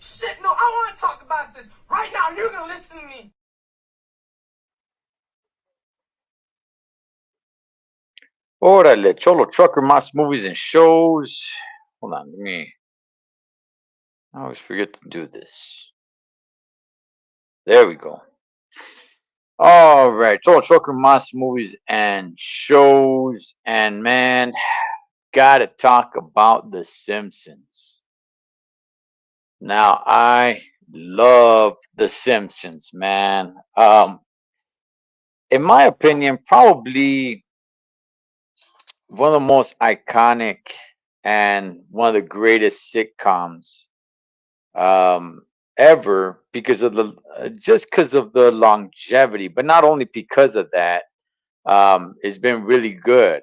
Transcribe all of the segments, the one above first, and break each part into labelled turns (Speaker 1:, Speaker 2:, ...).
Speaker 1: Shit, no, I want to talk about this. Right now, you're going to listen to me.
Speaker 2: Órale, Cholo Trucker, más movies and shows. Hold on, let me. I always forget to do this. There we go. All right, Cholo Trucker, más movies and shows. And man, gotta talk about The Simpsons. Now, I love The Simpsons, man. In my opinion, probably one of the most iconic and one of the greatest sitcoms um, ever because of the just because of the longevity, but not only because of that. It's been really good.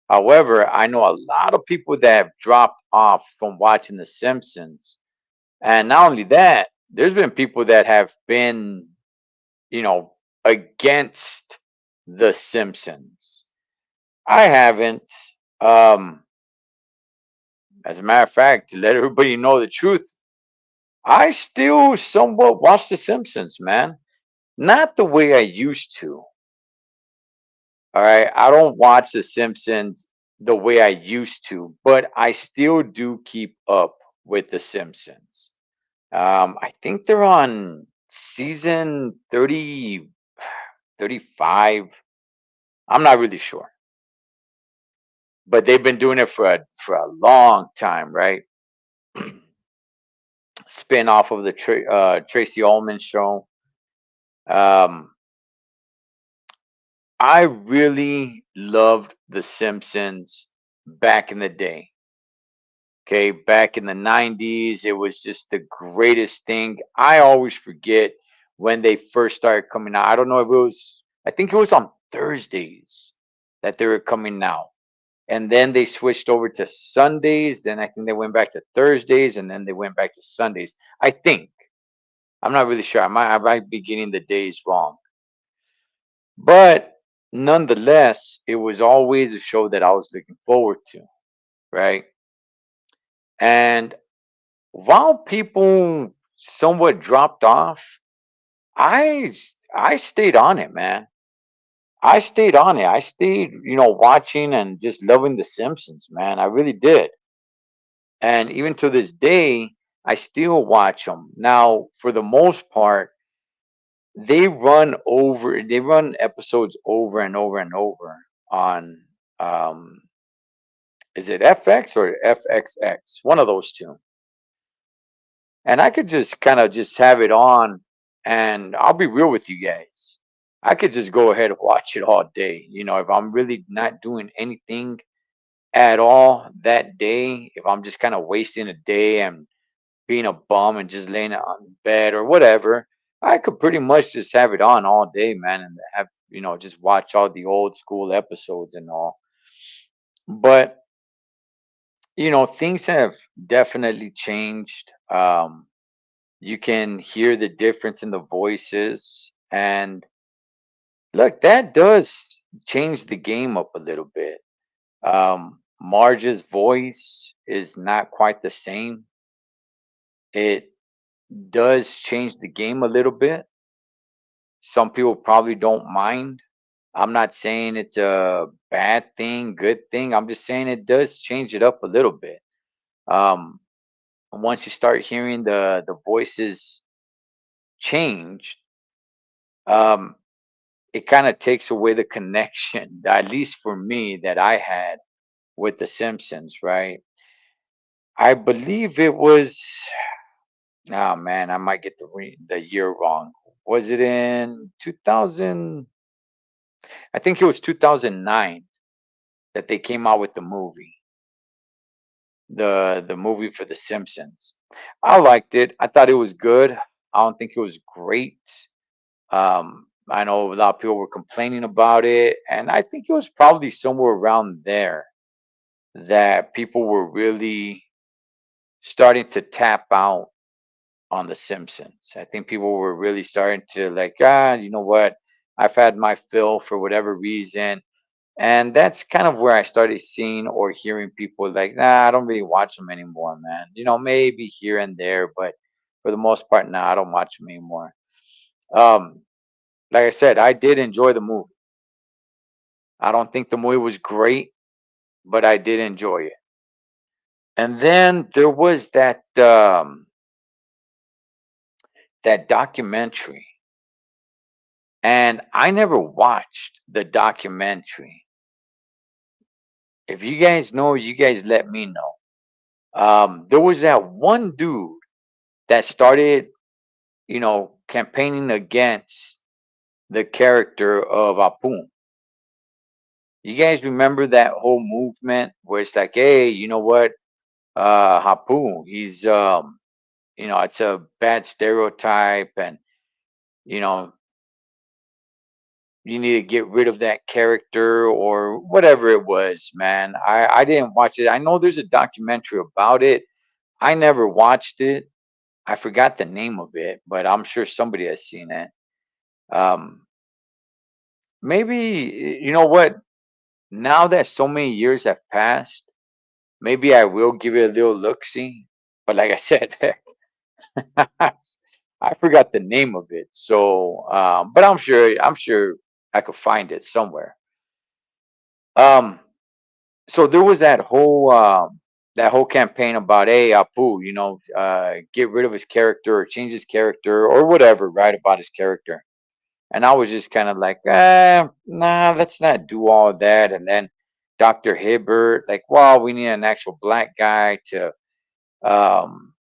Speaker 2: However, I know a lot of people that have dropped off from watching The Simpsons, and not only that, there's been people that have been, you know, against The Simpsons. I haven't. Um, as a matter of fact, to let everybody know the truth, I still somewhat watch The Simpsons, man. Not the way I used to. All right. I don't watch The Simpsons the way I used to, but I still do keep up with The Simpsons. I think they're on season 30, 35. I'm not really sure, but they've been doing it for a long time, right? Spin off of the Tracy Ullman show. Um, I really loved The Simpsons back in the day. Okay, back in the 90s, it was just the greatest thing. I always forget when they first started coming out. I don't know if it was, I think it was on Thursdays that they were coming out. And then they switched over to Sundays. Then I think they went back to Thursdays and then they went back to Sundays. I think. I'm not really sure. I might be getting the days wrong. But nonetheless, it was always a show that I was looking forward to, right? And while people somewhat dropped off, I I stayed on it, man. I stayed on it. I stayed, watching and just loving The Simpsons, man. I really did. And even to this day, I still watch them. Now, for the most part, they run episodes over and over and over on um is it FX or FXX? One of those two. And I could just kind of just have it on, and I'll be real with you guys. I could just go ahead and watch it all day. If I'm really not doing anything at all that day, if I'm just kind of wasting a day and being a bum and just laying on bed or whatever, I could pretty much just have it on all day, man, and have, just watch all the old school episodes and all. But, things have definitely changed. You can hear the difference in the voices. And look, that does change the game up a little bit. Marge's voice is not quite the same. It does change the game a little bit. Some people probably don't mind. I'm not saying it's a bad thing, good thing. I'm just saying it does change it up a little bit. Um, once you start hearing the voices change, um, it kind of takes away the connection, at least for me, that I had with The Simpsons, right? I believe it was. Oh man, I might get the year wrong. Was it in 2000? I think it was 2009 that they came out with the movie for The Simpsons. I liked it. I thought it was good. I don't think it was great. I know a lot of people were complaining about it, and I think it was probably somewhere around there that people were really starting to tap out on The Simpsons. I think people were really starting to like, you know what? I've had my fill for whatever reason. And that's kind of where I started seeing or hearing people like, nah, I don't really watch them anymore, man. Maybe here and there, but for the most part. Now I don't watch them anymore. Um, like I said, I did enjoy the movie. I don't think the movie was great, but I did enjoy it. And then there was that documentary, and I never watched the documentary. If you guys know, you guys let me know. There was that one dude that started, campaigning against the character of Apu. You guys remember that whole movement where it's like, hey, you know what? Hapu, he's it's a bad stereotype, and you know, you need to get rid of that character or whatever it was, man. I didn't watch it. I know there's a documentary about it. I never watched it. I forgot the name of it, but I'm sure somebody has seen it. Um, maybe you know what? Now that so many years have passed, maybe I will give it a little look see. But like I said, I forgot the name of it. So, but I'm sure I could find it somewhere. Um, so there was that whole campaign about, hey, Apu, get rid of his character or change his character or whatever, right, about his character. And I was just kind of like, nah, let's not do all of that. And then Dr. Hibbert, like, well, we need an actual black guy to um,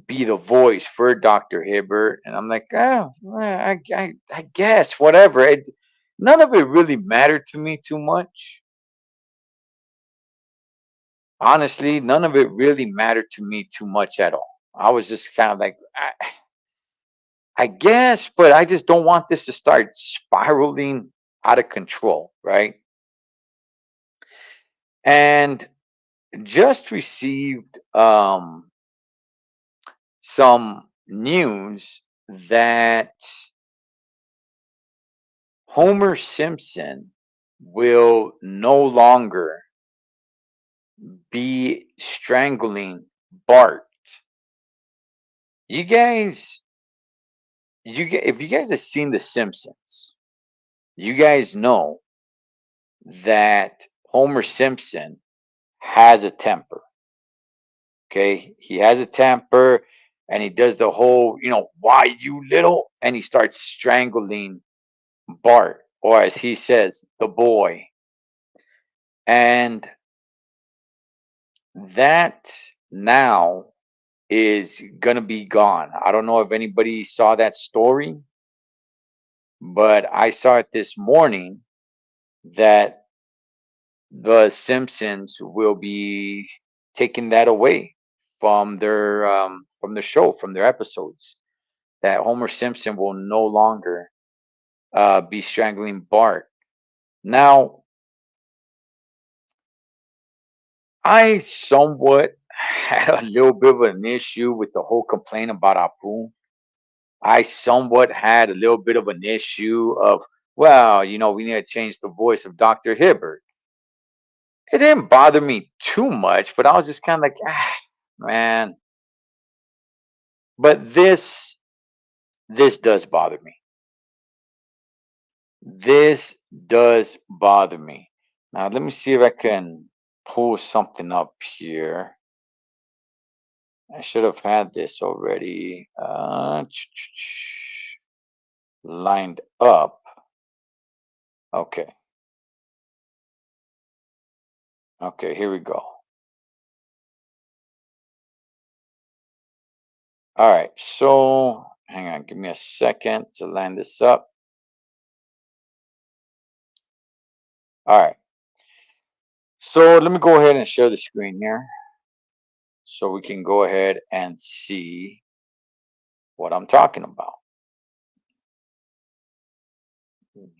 Speaker 2: be the voice for Dr. Hibbert. And I'm like, I guess, whatever. None of it really mattered to me too much. Honestly, none of it really mattered to me too much at all. I was just kind of like, I guess, but I just don't want this to start spiraling out of control, right? And just received some news that Homer Simpson will no longer be strangling Bart. You guys, if you guys have seen The Simpsons, you guys know that Homer Simpson has a temper. Okay, he has a temper, and he does the whole, why you little, and he starts strangling Bart, or as he says, the boy. And that now is gonna be gone. I don't know if anybody saw that story, but I saw it this morning that the Simpsons will be taking that away from the show, from their episodes. That Homer Simpson will no longer be strangling Bart. Now, I somewhat had a little bit of an issue with the whole complaint about Apu. I somewhat had a little bit of an issue of, well, we need to change the voice of Dr. Hibbert. It didn't bother me too much, but I was just kind of like, man. But this does bother me. This does bother me. Now, let me see if I can pull something up here. I should have had this already lined up. Okay. Okay, here we go. All right. So, hang on, give me a second to line this up. All right. So, let me go ahead and share the screen here so we can go ahead and see what I'm talking about.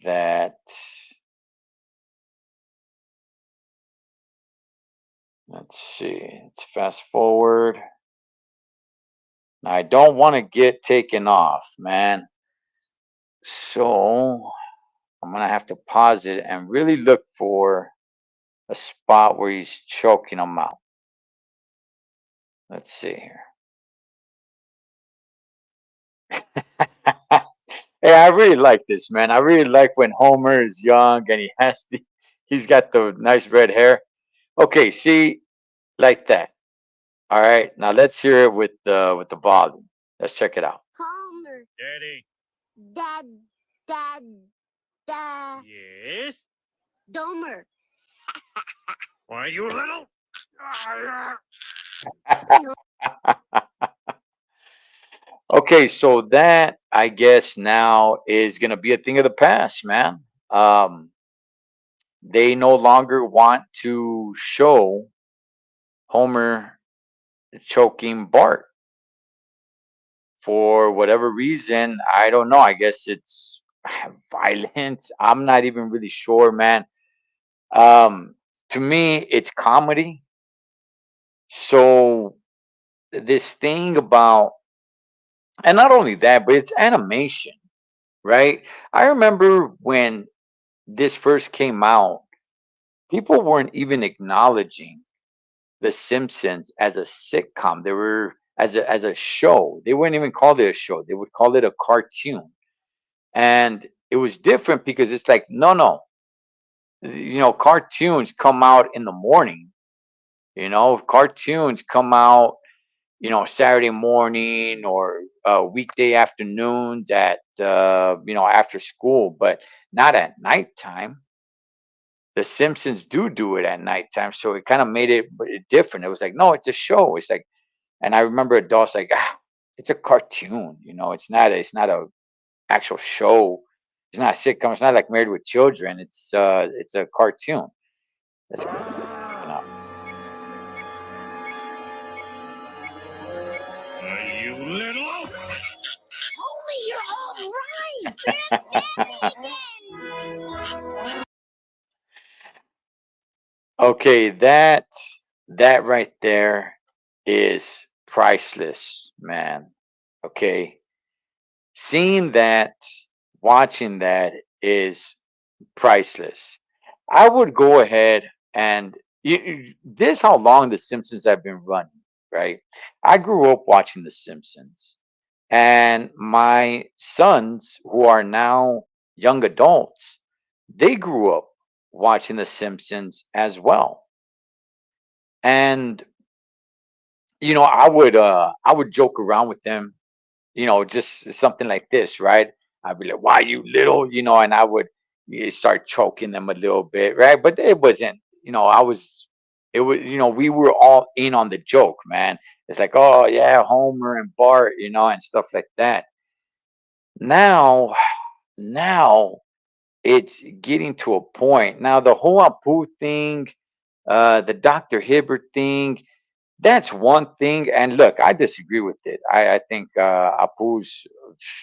Speaker 2: That, let's see, let's fast forward. Now, I don't want to get taken off, man. So, I'm going to have to pause it and really look for a spot where he's choking them out. Let's see here. Hey, I really like this, man. I really like when Homer is young and he's got the nice red hair. Okay, see, like that. All right, now let's hear it with the volume. Let's check it out.
Speaker 3: Homer. Daddy. Dad, dad, dad. Yes. Domer. Why you little?
Speaker 2: Okay, so that I guess now is gonna be a thing of the past, man. Um, they no longer want to show Homer choking Bart for whatever reason. I don't know. I guess it's violent. I'm not even really sure, man. Um, to me, it's comedy. So this thing about, and not only that, but it's animation, right? I remember when this first came out, people weren't even acknowledging The Simpsons as a sitcom. They were as a show. They wouldn't even call it a show. They would call it a cartoon. And it was different because it's like, no, no. Cartoons come out in the morning. Cartoons come out, Saturday morning or weekday afternoons at after school, but not at nighttime. The Simpsons do it at nighttime, so it kind of made it different. It was like, no, it's a show. It's like, and I remember adults like, it's a cartoon. It's not a actual show. It's not a sitcom. It's not like Married with Children. It's a cartoon. That's you know.
Speaker 3: Are you little? Holy, you're all right.
Speaker 2: Okay, that right there is priceless, man. Okay, seeing that, watching that is priceless. I would go ahead and this how long the Simpsons have been running, right? I grew up watching the Simpsons, and my sons, who are now young adults, they grew up watching the Simpsons as well. And I would joke around with them, just something like this, right? I'd be like, "Why you little?" And I would start choking them a little bit, right? But it wasn't, it was, we were all in on the joke, man. It's like, oh yeah, Homer and Bart, and stuff like that. Now, now it's getting to a point. Now the whole Apu thing, the Dr. Hibbert thing, that's one thing, and look, I disagree with it. I think Apu's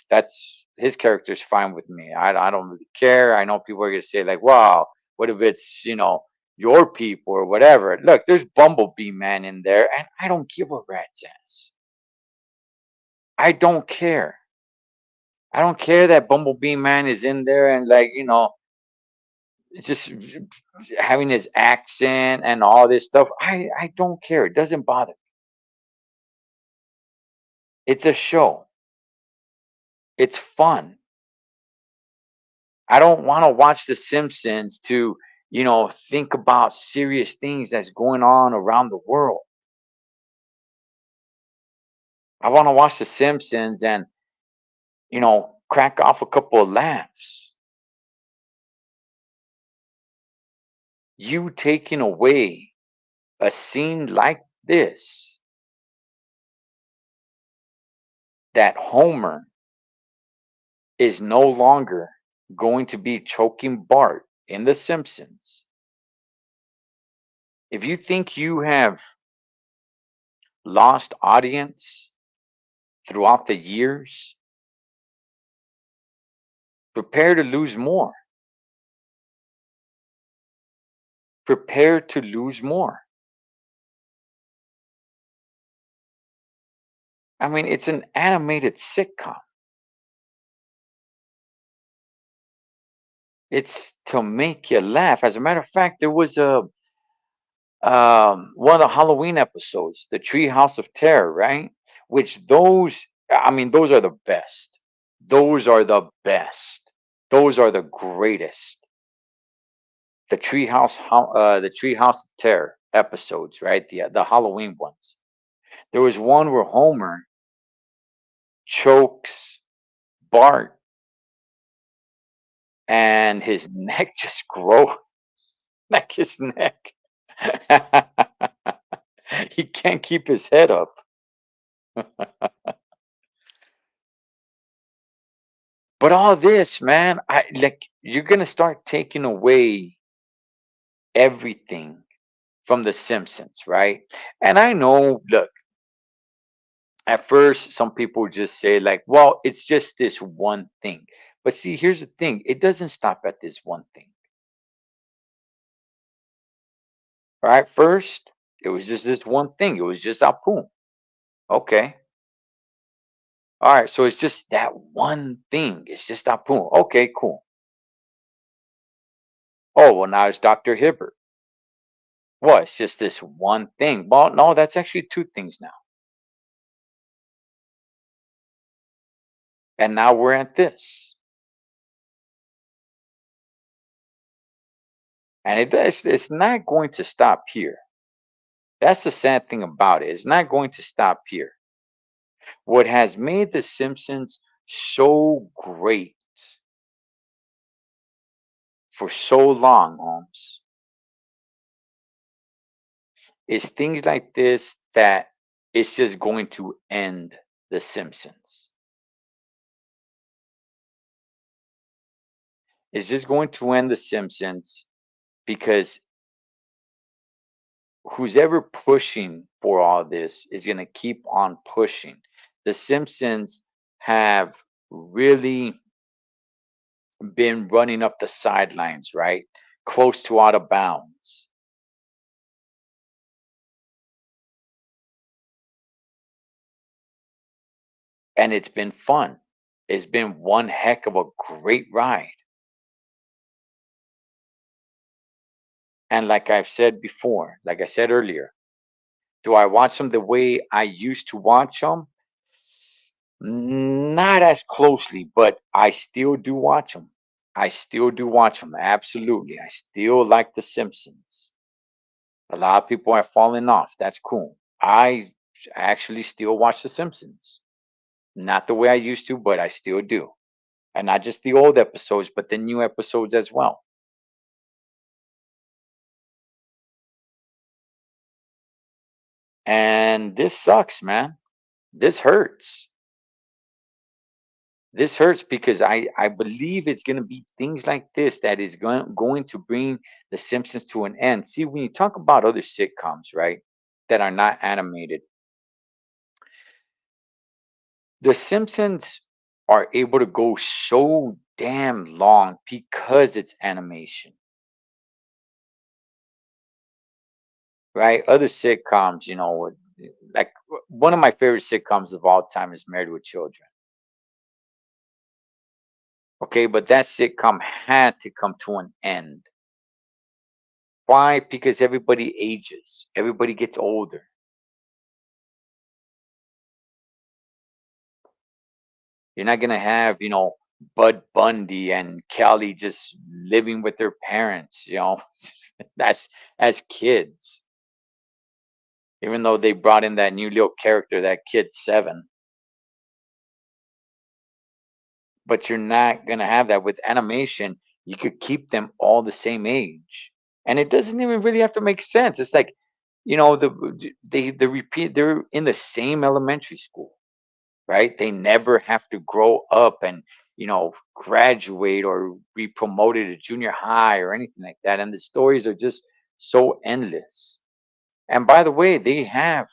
Speaker 2: that's his character's fine with me. I don't really care. I know people are gonna say like, "Wow, what if it's your people or whatever?" Look, there's Bumblebee Man in there, and I don't give a rat's ass. I don't care. I don't care that Bumblebee Man is in there and like just having his accent and all this stuff. I don't care. It doesn't bother me. It's a show. It's fun. I don't want to watch The Simpsons to, think about serious things that's going on around the world. I want to watch The Simpsons and, crack off a couple of laughs. You taking away a scene like this, that Homer is no longer going to be choking Bart in The Simpsons. If you think you have lost audience throughout the years, prepare to lose more. Prepare to lose more. I mean, it's an animated sitcom. It's to make you laugh. As a matter of fact, there was a one of the Halloween episodes, the Tree House of Terror, right? Which those I mean, those are the best. Those are the best. Those are the greatest. The Treehouse of Terror episodes, right? The Halloween ones. There was one where Homer chokes Bart, and his neck just grows, like his neck. He can't keep his head up. But all this, man, I like you're gonna start taking away everything from The Simpsons, right? And I know, look, at first, some people just say, like, well, it's just this one thing. But see, here's the thing, it doesn't stop at this one thing. All right, first, it was just this one thing, it was just Apu. Okay. All right, so it's just that one thing. It's just Apu. Okay, cool. Oh, well, now it's Dr. Hibbert. Well, it's just this one thing. Well, no, that's actually two things now. And now we're at this. And it's not going to stop here. That's the sad thing about it. It's not going to stop here. What has made The Simpsons so great for so long, Holmes, is things like this that it's just going to end The Simpsons. It's just going to end The Simpsons because who's ever pushing for all this is going to keep on pushing. The Simpsons have really been running up the sidelines, right? Close to out of bounds. And it's been fun. It's been one heck of a great ride. And like I've said before, like I said earlier, do I watch them the way I used to watch them? Not as closely, but I still do watch them. I still do watch them. Absolutely. I still like The Simpsons. A lot of people are falling off. That's cool. I actually still watch The Simpsons. Not the way I used to, but I still do. And not just the old episodes, but the new episodes as well. And this sucks, man. This hurts. This hurts because I believe it's going to be things like this that is going to bring The Simpsons to an end. See, when you talk about other sitcoms, right, that are not animated, The Simpsons are able to go so damn long because it's animation, right? Other sitcoms, like one of my favorite sitcoms of all time is Married with Children. Okay, but that sitcom had to come to an end. Why? Because everybody ages, everybody gets older. You're not gonna have, Bud Bundy and Kelly just living with their parents, that's as kids. Even though they brought in that new little character, that kid Seven, but you're not gonna have that with animation. You could keep them all the same age, and it doesn't even really have to make sense. It's like, they repeat. They're in the same elementary school, right? They never have to grow up and, graduate or be promoted to junior high or anything like that. And the stories are just so endless. And by the way, they have,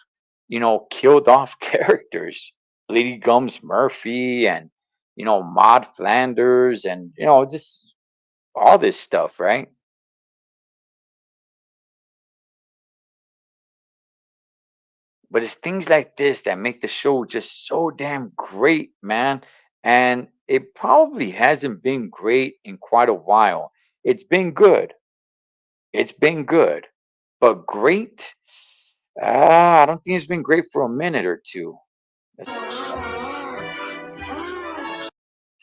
Speaker 2: killed off characters. Lady Gums Murphy and, Maud Flanders and, just all this stuff, right? But it's things like this that make the show just so damn great, man. And it probably hasn't been great in quite a while. It's been good. It's been good. But great? I don't think it's been great for a minute or two.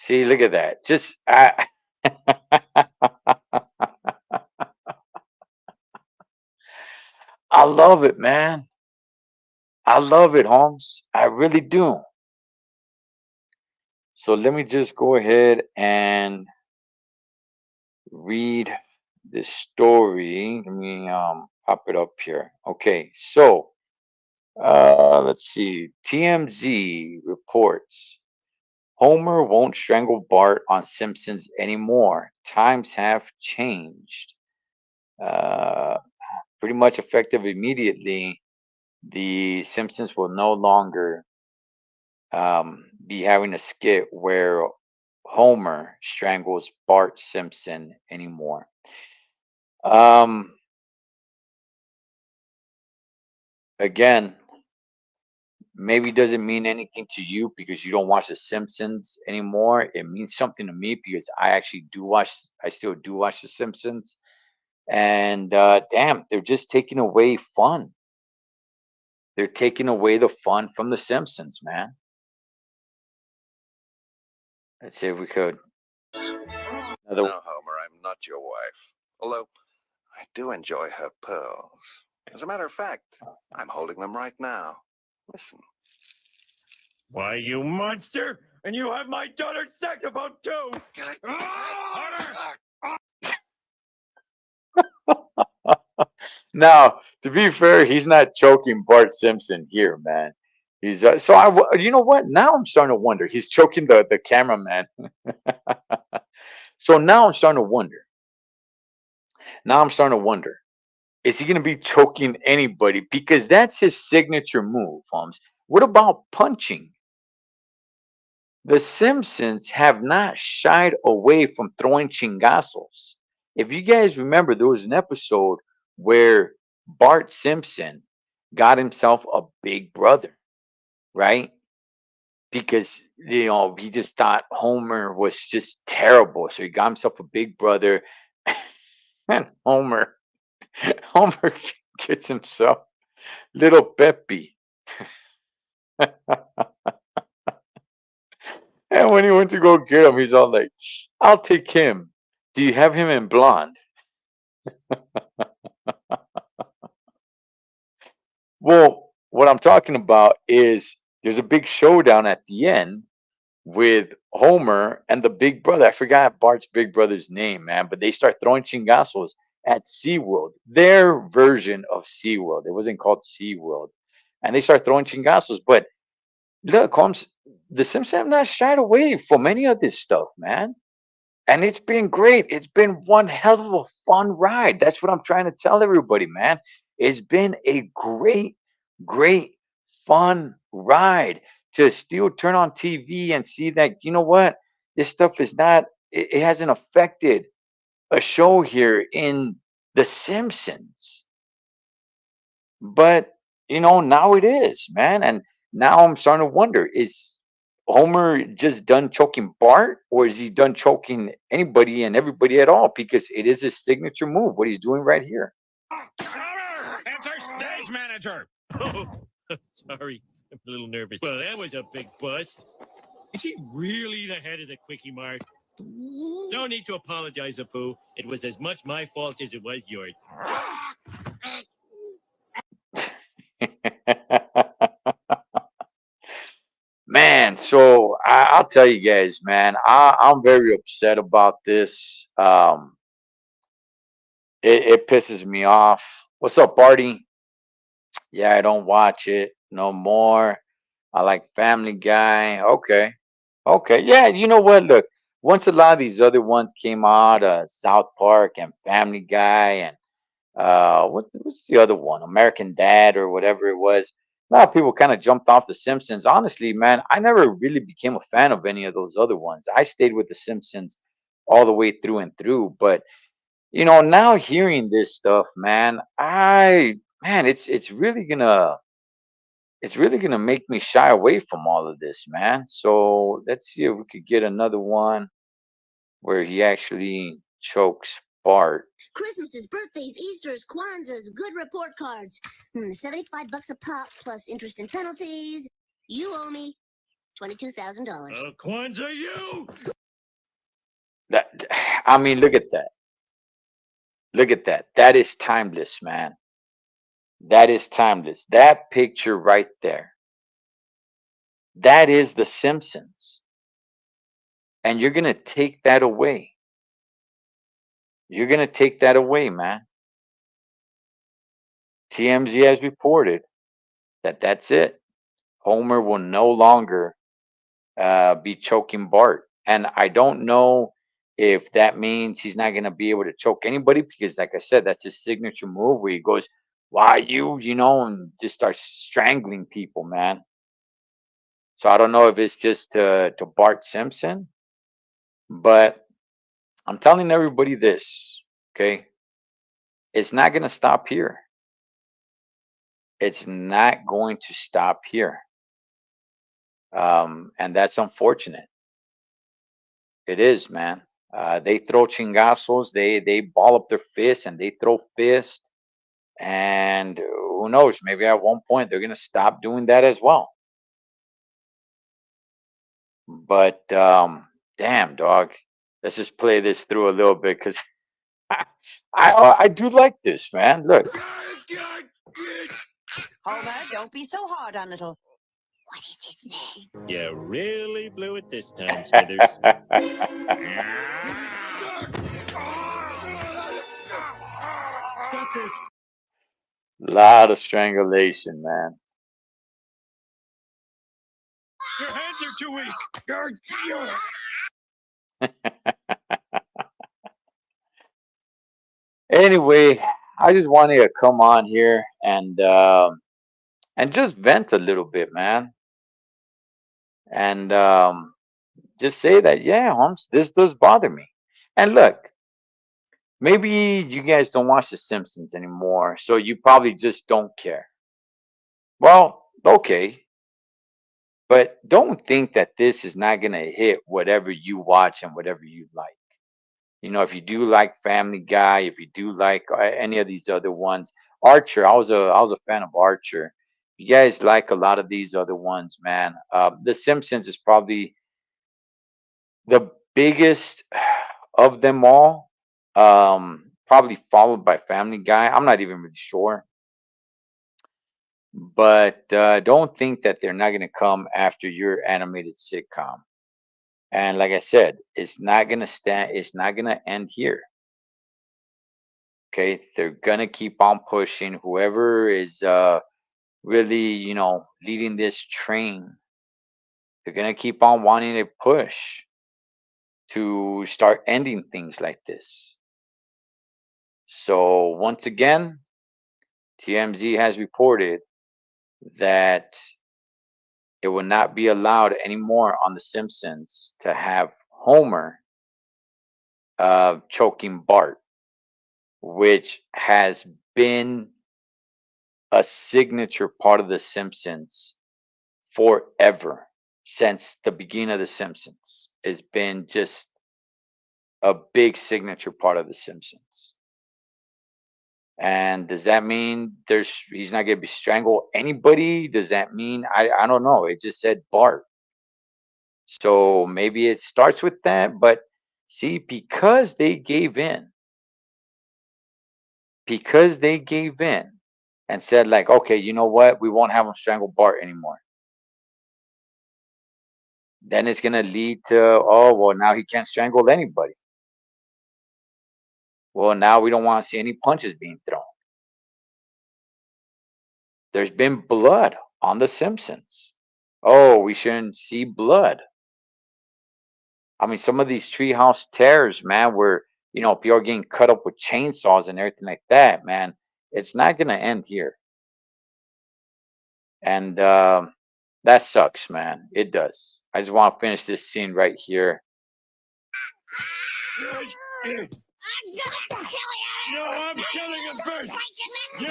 Speaker 2: See, look at that. Just I I love it, man. I love it, Holmes. I really do. So let me just go ahead and read the story. Let me pop it up here. Okay, so let's see. TMZ reports Homer won't strangle Bart on Simpsons anymore. Times have changed. Uh, Pretty much effective immediately. The Simpsons will no longer be having a skit where Homer strangles Bart Simpson anymore. Um, Again, maybe doesn't mean anything to you because you don't watch The Simpsons anymore. It means something to me because I actually do watch. I still do watch The Simpsons, and damn, they're just taking away fun. They're taking away the fun from The Simpsons, man. Let's see if we could. Another.
Speaker 4: No, Homer, I'm not your wife. Although I do enjoy her pearls. As a matter of fact, I'm holding them right now. Listen.
Speaker 3: Why, you monster! And you have my daughter's saxophone too!
Speaker 2: Now, to be fair, he's not choking Bart Simpson here, man. He's you know what? Now I'm starting to wonder. He's choking the cameraman. So now I'm starting to wonder. Now I'm starting to wonder. Is he going to be choking anybody? Because that's his signature move, Holmes. What about punching? The Simpsons have not shied away from throwing chingazos. If you guys remember, there was an episode where Bart Simpson got himself a big brother, right? Because he just thought Homer was just terrible, so he got himself a big brother, and Homer gets himself little Peppy. And when he went to go get him, he's all like, "I'll take him. Do you have him in blonde?" Well, what I'm talking about is there's a big showdown at the end with Homer and the big brother. I forgot Bart's big brother's name, man, but they start throwing chingazos at SeaWorld, their version of SeaWorld. It wasn't called SeaWorld. And they start throwing chingazos. But look, Holmes, the Simpsons have not shied away from any of this stuff, man. And it's been great. It's been one hell of a fun ride. That's what I'm trying to tell everybody, man. It's been a great, great, fun ride to still turn on TV and see that, you know what? This stuff is not, it hasn't affected a show here in The Simpsons. But, now it is, man. And now I'm starting to wonder, is Homer just done choking Bart, or is he done choking anybody and everybody at all? Because it is his signature move, what he's doing right here.
Speaker 3: Homer! It's our stage manager! Oh, sorry. I'm a little nervous. Well, that was a big bust. Is he really the head of the Quickie Mart? No need to apologize, Apu. It was as much my fault as it was yours.
Speaker 2: Man, so I'll tell you guys, man, I'm very upset about this. It pisses me off. What's up, Barty? Yeah, I don't watch it no more. I like Family Guy. Okay. Okay. Yeah, you know what? Look, once a lot of these other ones came out, South Park and Family Guy and what's the other one? American Dad or whatever it was. A lot of people kind of jumped off The Simpsons. Honestly, man, I never really became a fan of any of those other ones. I stayed with The Simpsons all the way through and through. But now hearing this stuff, man, it's really gonna make me shy away from all of this, man. So let's see if we could get another one where he actually chokes Bart.
Speaker 5: Christmases, birthdays, Easters, Kwanzaa's, good report cards. $75 a pop plus interest and penalties. You owe me $22,000.
Speaker 3: Kwanzaa, you!
Speaker 2: That I mean, look at that. Look at that. That is timeless, man. That is timeless. That picture right there. That is the Simpsons. And you're gonna take that away. You're gonna take that away, man. TMZ has reported that that's it. Homer will no longer be choking Bart. And I don't know if that means he's not going to be able to choke anybody because, like I said, that's his signature move where he goes, "Why you know," and just starts strangling people, man. So I don't know if it's just to Bart Simpson, but I'm telling everybody this, okay? It's not going to stop here. It's not going to stop here. And that's unfortunate. It is, man. They throw chingazos, they ball up their fists and they throw fists. And who knows, maybe at one point they're gonna stop doing that as well. But damn, dog, let's just play this through a little bit because I do like this, man. Look,
Speaker 6: Homer, don't be so hard on little.
Speaker 5: What is his name?
Speaker 3: You really blew it this time, Smithers.
Speaker 1: Stop it.
Speaker 2: lot of strangulation, man.
Speaker 3: Your hands are too weak.
Speaker 2: Anyway, I just wanted to come on here and just vent a little bit, man, and just say that yeah, Holmes, this does bother me. And look, maybe you guys don't watch The Simpsons anymore, so you probably just don't care. Well, okay, but don't think that this is not gonna hit whatever you watch and whatever you like. You know, if you do like Family Guy, if you do like any of these other ones, Archer, I was a fan of Archer. You guys like a lot of these other ones, man. The Simpsons is probably the biggest of them all. Probably followed by Family Guy. I'm not even really sure, but don't think that they're not gonna come after your animated sitcom. And like I said, it's not gonna stand. It's not gonna end here. Okay, they're gonna keep on pushing. Whoever is really, leading this train, they're gonna keep on wanting to push to start ending things like this. So once again, TMZ has reported that it will not be allowed anymore on The Simpsons to have Homer choking Bart, which has been a signature part of The Simpsons forever since the beginning of The Simpsons. It's been just a big signature part of The Simpsons. And does that mean he's not gonna be strangle anybody? Does that mean I don't know. It just said Bart. So maybe it starts with that, but see, because they gave in and said, like, okay, you know what? We won't have him strangle Bart anymore. Then it's gonna lead to, oh well, now he can't strangle anybody. Well, now we don't want to see any punches being thrown. There's been blood on The Simpsons. Oh, we shouldn't see blood. I mean, some of these treehouse terrors, man, where people are getting cut up with chainsaws and everything like that, man. It's not gonna end here, and that sucks, man. It does. I just want to finish this scene right here.
Speaker 3: No, I'm killing him first. No.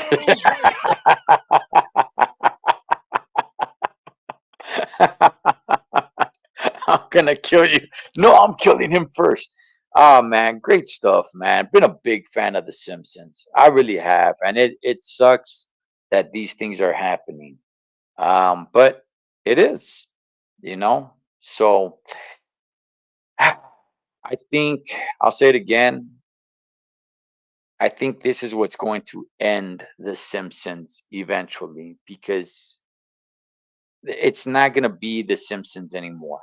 Speaker 2: I'm gonna kill you. No, I'm killing him first. Oh man, great stuff, man. Been a big fan of The Simpsons. I really have, and it sucks that these things are happening. But it is, you know. So I think I'll say it again. I think this is what's going to end The Simpsons eventually because it's not going to be The Simpsons anymore.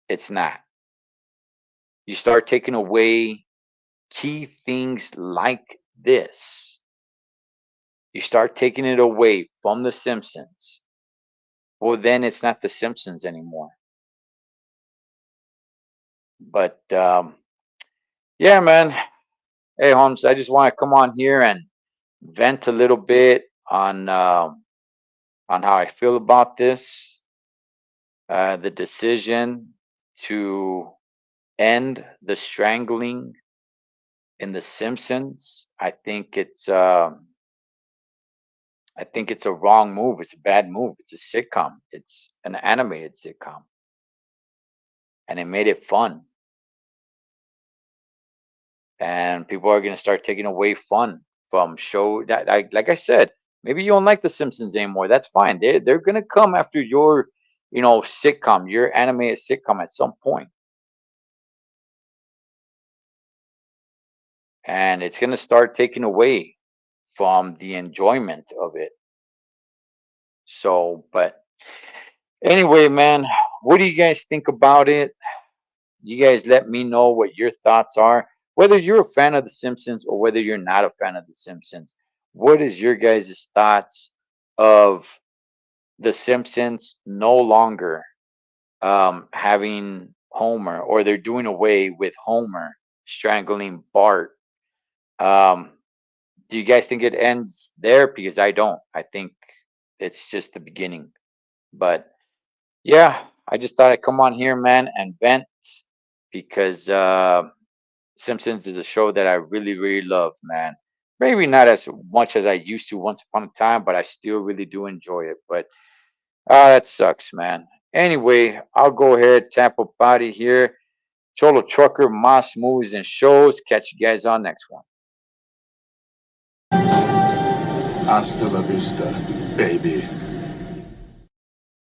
Speaker 2: It's not. You start taking away key things like this. You start taking it away from The Simpsons. Well, then it's not The Simpsons anymore. But yeah, man. Hey, Holmes, I just want to come on here and vent a little bit on how I feel about this. The decision to end the strangling in The Simpsons. I think it's a wrong move. It's a bad move. It's a sitcom. It's an animated sitcom, and it made it fun. And people are gonna start taking away fun from show that, like I said, maybe you don't like The Simpsons anymore. That's fine. They're gonna come after your, sitcom, your animated sitcom at some point, and it's gonna start taking away from the enjoyment of it. So, but anyway, man, what do you guys think about it? You guys let me know what your thoughts are. Whether you're a fan of The Simpsons or whether you're not a fan of The Simpsons, what is your guys' thoughts of The Simpsons no longer having Homer, or they're doing away with Homer strangling Bart? Um, do you guys think it ends there? Because I don't. I think it's just the beginning. But yeah, I just thought I'd come on here, man, and vent because Simpsons is a show that I really, really love, man. Maybe not as much as I used to once upon a time, but I still really do enjoy it. But that sucks, man. Anyway, I'll go ahead, tap up out of here. Cholo Trucker, M.A.S Movies and Shows. Catch you guys on next one.
Speaker 7: Hasta la vista, baby.